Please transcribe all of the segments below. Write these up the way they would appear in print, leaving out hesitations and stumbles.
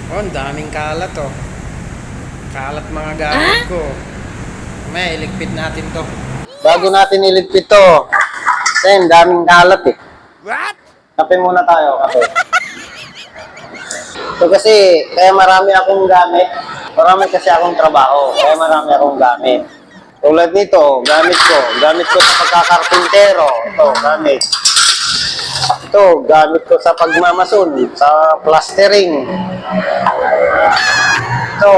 Oh, ang daming kalat oh. Kalat mga gamit ko. May iligpit natin to. Bago natin iligpit to, kasi ang daming kalat eh. What? Kape muna tayo, kape. So kasi, kaya marami akong gamit. Marami kasi akong trabaho. Kaya marami akong gamit. Tulad nito, gamit ko. Gamit ko sa pagkakarpintero. Ito, gamit. Ito, gamit ko sa pagmamason, sa plastering. Ito,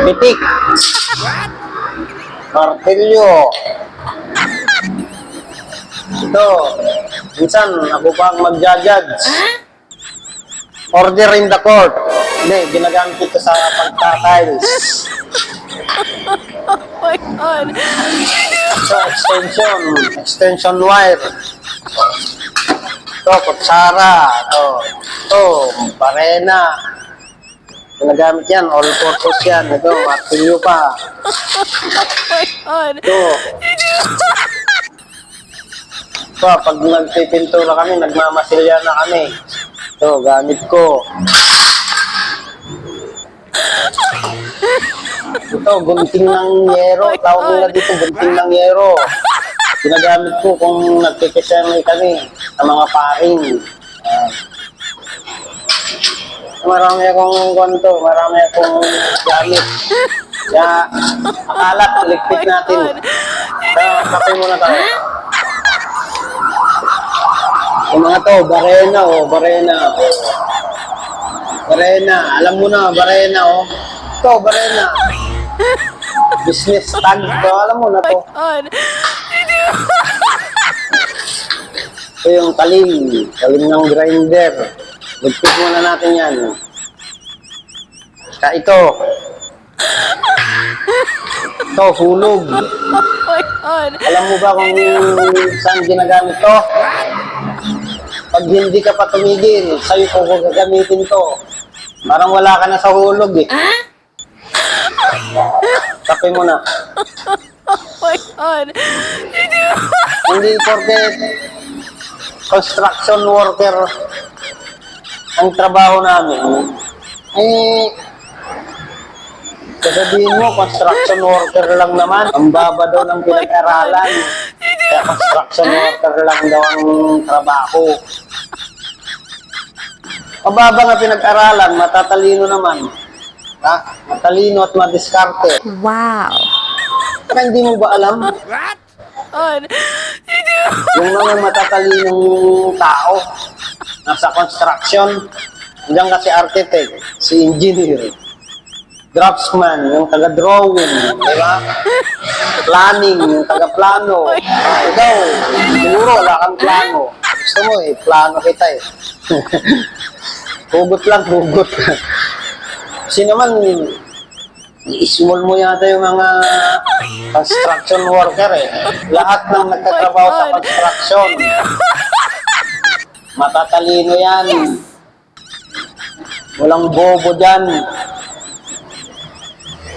pitik. Martilyo. Ito, minsan ako pang magja-judge. Order in the court. Hindi, ginagamit ito sa pagka-tiles. Oh my God. Ito, extension wire. Ito, kutsara. Ito, barena. Ginagamit yan, all-purpose yan. Ito, martilyo pa. Oh my God. Ito. Ito, pag nagpipintura kami, nagmamasilya na kami. Ito, gamit ko. Ito, gunting ng yero. Tawag nila dito, gunting ng yero. Ginagamit ko kung nagkikisemi kami sa mga paring. Marami akong ganito, marami akong gamit. Kaya, akalat, ligpit natin. Kaya, kape muna tayo. Yung mga to, barena, oh, barena. Barena, alam mo na, barena, oh. Ito, barena. Business tag, to, alam mo na to. God. Ito yung talim ng grinder. Ligpit muna natin yan. Kaya ito. Ito, hulog. Oh my God. Alam mo ba kung saan ginagamit to? Pag hindi ka pa tumigil, sa'yo ko gagamitin to. Parang wala ka na sa hulog eh. Kape mo na. Oh my God. Hindi porket construction worker ang trabaho namin. Eh, sasabihin mo, construction worker lang naman. Ang baba daw ng pinag-aralan. Kaya construction worker lang daw ang trabaho. Mababa nga pinag-aralan, matatalino naman. Ha? Matalino at madiskarte. Wow. Pero hindi mo ba alam? What? God. Yung mga matatalinong tao, nasa construction, hanggang kasi architect, si engineer, draftsman, yung taga-drawing, di ba? Planning, yung taga-plano. Ikaw, siguro wala kang plano. Gusto mo eh, plano kita eh. Hugot lang, hugot. Kasi naman, i-small mo yata yung mga construction worker eh. Lahat ng nagtatrabaho sa construction, matatalino yan. Walang bobo dyan.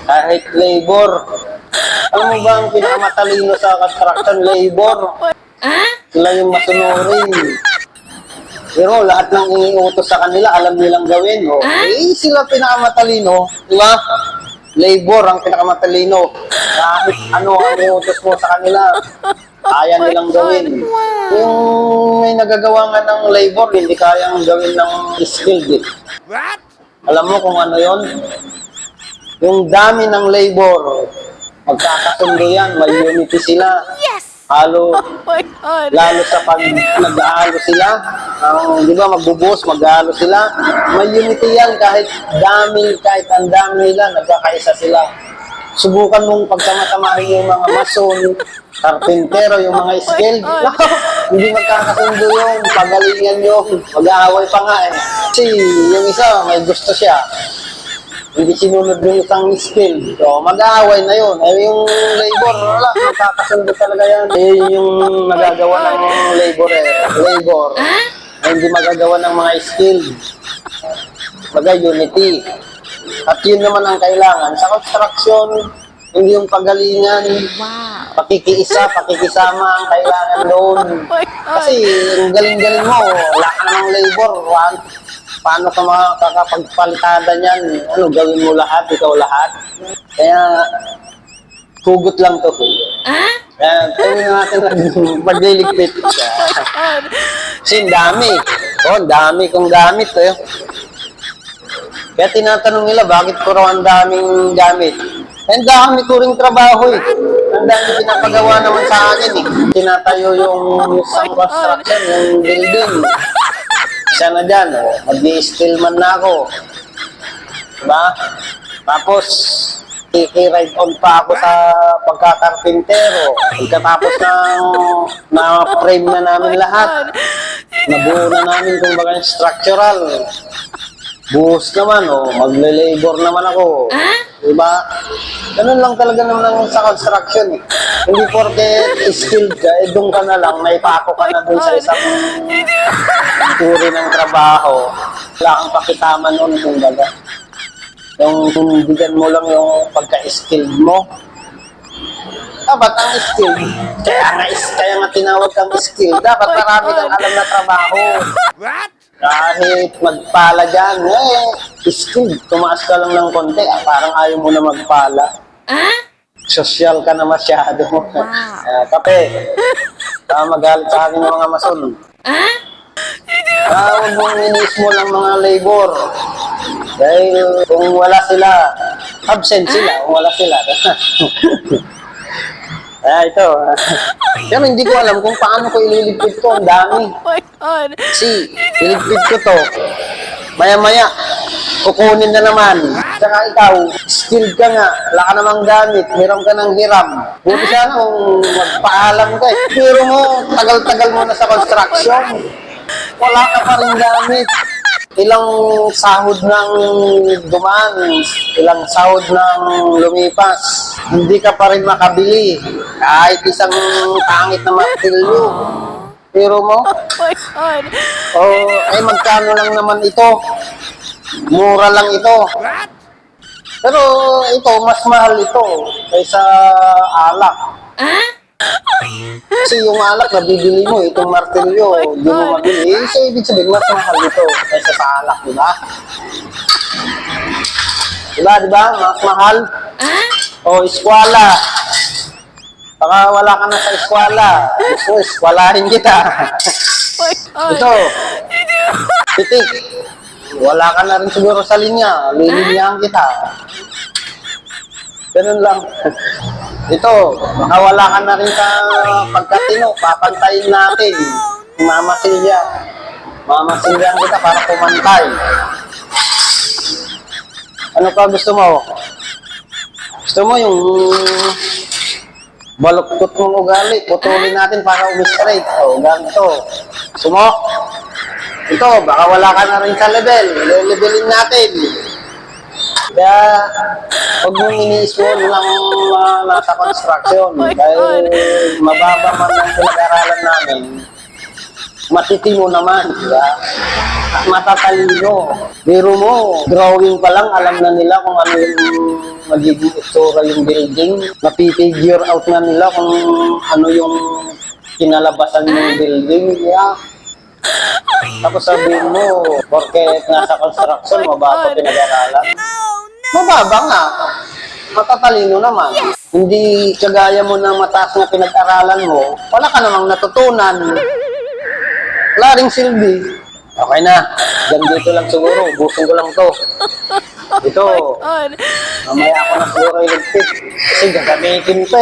Kahit labor. Alam mo ba ang pinakamatalino sa construction? Labor. Sila yung masunurin. Pero lahat ng iniutos sa kanila, alam nilang gawin. Oh. Eh, sila pinakamatalino. Di ba? Labor ang pinakamatalino. Kahit ano ang iniutos mo sa kanila, kaya nilang gawin. Yung may nagagawa nga ng labor, hindi kayang gawin ng skilled eh. What? Alam mo kung ano yon? Yung dami ng labor, magkakasundo yan, may unity sila. Yes. Halo, Oh my God. lalo sa pag nag-aalo sila, di ba, magbubuhos, mag-aalo sila, may unity yan kahit ang dami nila, nagkakaisa sila. Subukan mong pagsamatamahin yung mga mason, karpintero, yung mga skilled. Hindi magkakasundo yung pagalingan nyo, mag-aaway pa nga eh. Kasi yung isa, may gusto siya. Hindi sinunod yung isang skill. So, mag-aaway na yun. Eh, yung labor, wala, magkakasundo talaga yan. Eh, yung nagagawa ng labor, hindi magagawa ng mga skill. Bagay, unity. At yun naman ang kailangan. Sa construction, hindi yung pagalingan. Wow. Pakikiisa, pakikisama ang kailangan doon. Oh my God. Kasi, ang galing-galing mo, wala ka ng labor, paano ka makakapagpalitada niyan? Ano, gawin mo lahat, ikaw lahat. Kaya, hugot lang to. Kaya, gawin natin pagliligpit. Kasi ang dami. Ang dami kong gamit. Kaya tinatanong nila, bakit ko raw ang daming gamit? Ang dami ko ring trabaho Ang dami pinapagawa naman sa akin Tinatayo yung isang construction, yung building. Isa na dyan, mag-i-steel man na ako. Diba? Tapos, i-ride on pa ako sa pagkakarpintero. Pagkatapos na-frame na namin lahat. Nabuo na namin kung baga structural. Buhos naman, magle-labor naman ako. Diba? Ganun lang talaga naman sa construction Hindi porke skilled ka, doon ka na lang, may pako ka na doon sa isang uri ng trabaho. Wala kang pakitama noon, kung baga. Yung bigyan mo lang yung pagka-skilled mo. Dapat ang skill. Kaya nga tinawag kang skill. Dapat marami kang alam na trabaho. Kahit magpala dyan, skill. Tumaas ka lang ng konti. Parang ayaw mo na magpala. Sosyal ka na masyado. Kape. Magalit sa akin yung mga mason. Huwag mong inis mo ng mga labor. Dahil kung wala sila, absent sila. Kung wala sila. Ito. Pero hindi ko alam kung paano ko ililigpit to. Ang dami. Kasi, iligpit ko to. Maya-maya, kukunin na naman. Saka ikaw, skilled ka nga. Wala ka namang gamit. Meron ka ng hiram. Buti sana kung magpaalam ka Pero mo, tagal-tagal mo na sa construction. Wala ka pa rin gamit. Ilang sahod ng dumaan, ilang sahod ng lumipas, hindi ka pa rin makabili. Kahit isang pangit na martilyo. Pero mo, magkano lang naman ito? Mura lang ito. Pero ito, mas mahal ito kaysa alak. Kasi yung alak na bibili mo, itong martilyo, hindi mo mabili. So, ibig sabihin, mas mahal ito kaysa sa alak, di ba? Diba? Mas mahal. Eskwala. Baka wala ka na sa eskwala. Gusto, eskwalahin kita. Ito. Titik. Wala ka na rin siguro sa linya. Lilinyahan kita. Ganun lang. Ito, baka wala ka na rin sa pagkatino, papantayin natin. Mamasilya. Mamasilyan kita para pumantay. Ano pa gusto mo? Gusto mo yung baluktot mong ugali, putulin natin para umi-straight. Ganito. Gusto mo? Ito, baka wala ka na rin sa level. Levelin natin. Kaya, huwag mong iniis mo lang nasa construction. Dahil mababa man ang pinag-aralan namin, matitimo naman, diba? At matatalino. Biro mo, drawing pa lang, alam na nila kung ano yung magiging itsura yung building. Mapipigure out na nila kung ano yung kinalabasan ng building. Yeah. Tapos sabihin mo, porket nasa construction, mababa pinag-aralan. Mababa nga. Matatalino naman. Hindi kagaya mo ng mataas na pinag-aralan mo, wala ka namang natutunan. Wala ring silbi. Okay na. Diyan dito lang siguro. Ubusin ko lang to. Ito. Mamaya ako na siguro iligpit. Kasi gagamitin ko